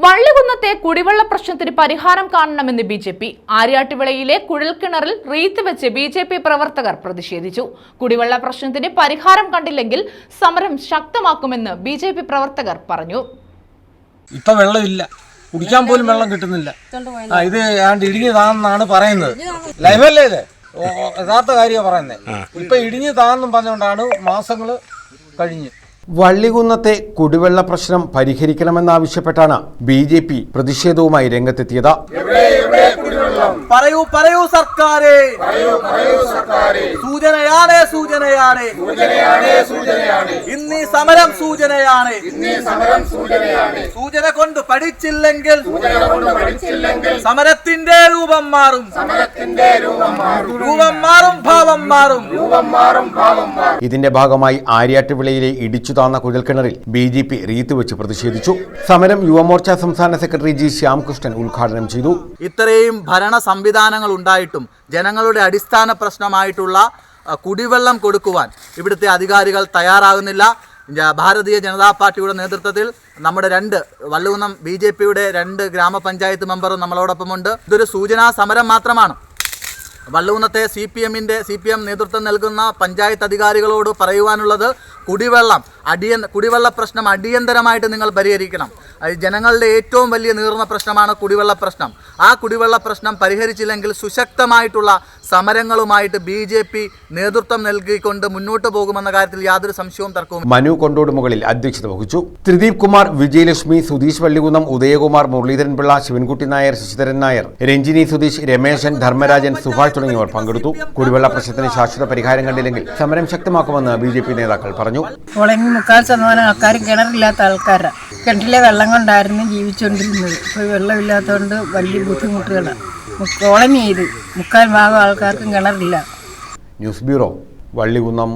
വള്ളികുന്നത്തെ കുടിവെള്ള പ്രശ്നത്തിന് പരിഹാരം കാണണമെന്ന് ബിജെപി. ആര്യാട്ടുവിളയിലെ കുഴൽക്കിണറിൽ റീത്ത് വെച്ച് ബിജെപി പ്രവർത്തകർ പ്രതിഷേധിച്ചു. കുടിവെള്ള പ്രശ്നത്തിന് പരിഹാരം കണ്ടില്ലെങ്കിൽ സമരം ശക്തമാക്കുമെന്ന് ബിജെപി പ്രവർത്തകർ പറഞ്ഞു. ഇപ്പൊ വെള്ളമില്ല, കുടിക്കാൻ പോലും വെള്ളം കിട്ടുന്നില്ല. ഇത് ഇടിഞ്ഞു താന്നാണ് പറയുന്നത്. ലൈവല്ലേ ഇത്, യഥാർത്ഥ കാര്യമാണ് പറയുന്നത്. ഇപ്പൊ ഇടിഞ്ഞു താന്നും പറഞ്ഞുകൊണ്ടാണ് മാസങ്ങൾ കഴിഞ്ഞ്. വള്ളികുന്നത്തെ കുടിവെള്ള പ്രശ്നം പരിഹരിക്കണമെന്നാവശ്യപ്പെട്ടാണ് ബിജെപി പ്രതിഷേധവുമായി രംഗത്തെത്തിയത്. പറയൂ പറയൂ സർക്കാരേ, സൂചനയാണ് ഇന്നീ സമരം സൂചനയാണ്. സൂചന കൊണ്ട് പഠിച്ചില്ലെങ്കിൽ സമരത്തിന്റെ രൂപം മാറും, ഭാവം മാറും. ഇതിന്റെ ഭാഗമായി ആര്യാട്ടുവിളയിലെ ഇടിച്ചു താന്ന കുഴൽക്കിണറിൽ ബിജെപി റീത്ത് വെച്ച് പ്രതിഷേധിച്ചു. സമരം യുവമോർച്ച സംസ്ഥാന സെക്രട്ടറി ജി ശ്യാംകൃഷ്ണൻ ഉദ്ഘാടനം ചെയ്തു. ഇത്രയും ഭരണ സംവിധാനങ്ങൾ ഉണ്ടായിട്ടും ജനങ്ങളുടെ അടിസ്ഥാന പ്രശ്നമായിട്ടുള്ള കുടിവെള്ളം കൊടുക്കുവാൻ ഇവിടുത്തെ അധികാരികൾ തയ്യാറാകുന്നില്ല. ഭാരതീയ ജനതാ പാർട്ടിയുടെ നേതൃത്വത്തിൽ നമ്മുടെ വള്ളികുന്നം BJPയുടെ 2 ഗ്രാമപഞ്ചായത്ത് മെമ്പറും നമ്മളോടൊപ്പമുണ്ട്. ഇതൊരു സൂചനാ സമരം മാത്രമാണ്. വള്ളികുന്നത്തെ CPM നേതൃത്വം നൽകുന്ന പഞ്ചായത്ത് അധികാരികളോട് പറയുവാനുള്ളത്, കുടിവെള്ള പ്രശ്നം അടിയന്തരമായിട്ട് നിങ്ങൾ പരിഹരിക്കണം. ജനങ്ങളുടെ ഏറ്റവും വലിയ നീറുന്ന പ്രശ്നമാണ് കുടിവെള്ള പ്രശ്നം. ആ കുടിവെള്ള പ്രശ്നം പരിഹരിച്ചില്ലെങ്കിൽ സുശക്തമായിട്ടുള്ള സമരങ്ങളുമായിട്ട് BJP നേതൃത്വം നൽകിക്കൊണ്ട് മുന്നോട്ട് പോകുമെന്ന കാര്യത്തിൽ യാതൊരു സംശയവും തർക്കവും. മനു കൊണ്ടോട് മുകളിൽ അധ്യക്ഷത വഹിച്ചു. ത്രിദീപ് കുമാർ, വിജയലക്ഷ്മി, സുധീഷ് വള്ളികുന്നം, ഉദയകുമാർ, മുരളീധരൻ പിള്ള, ശിവൻകുട്ടി നായർ, ശശിധരൻ നായർ, രഞ്ജിനി സുധീഷ്, രമേശൻ, ധർമ്മരാജൻ, സുഭാഷ് തുടങ്ങിയവർ പങ്കെടുത്തു. കുടിവെള്ള പ്രശ്നത്തിന് ശാശ്വത പരിഹാരം കണ്ടില്ലെങ്കിൽ സമരം ശക്തമാക്കുമെന്ന് BJP നേതാക്കൾ പറഞ്ഞു. 40% ആൾക്കാർ കിണറില്ലാത്ത ആൾക്കാരാണ്. കിണറ്റിലെ വെള്ളം കൊണ്ടായിരുന്നു ജീവിച്ചുകൊണ്ടിരുന്നത്. ഇപ്പോൾ വെള്ളമില്ലാത്തതുകൊണ്ട് വലിയ ബുദ്ധിമുട്ടുകളാണ്. കോളനി ചെയ്ത് 3/4 ഭാഗം ആൾക്കാർക്കും കിണറില്ല. News bureau, Vallikunnam.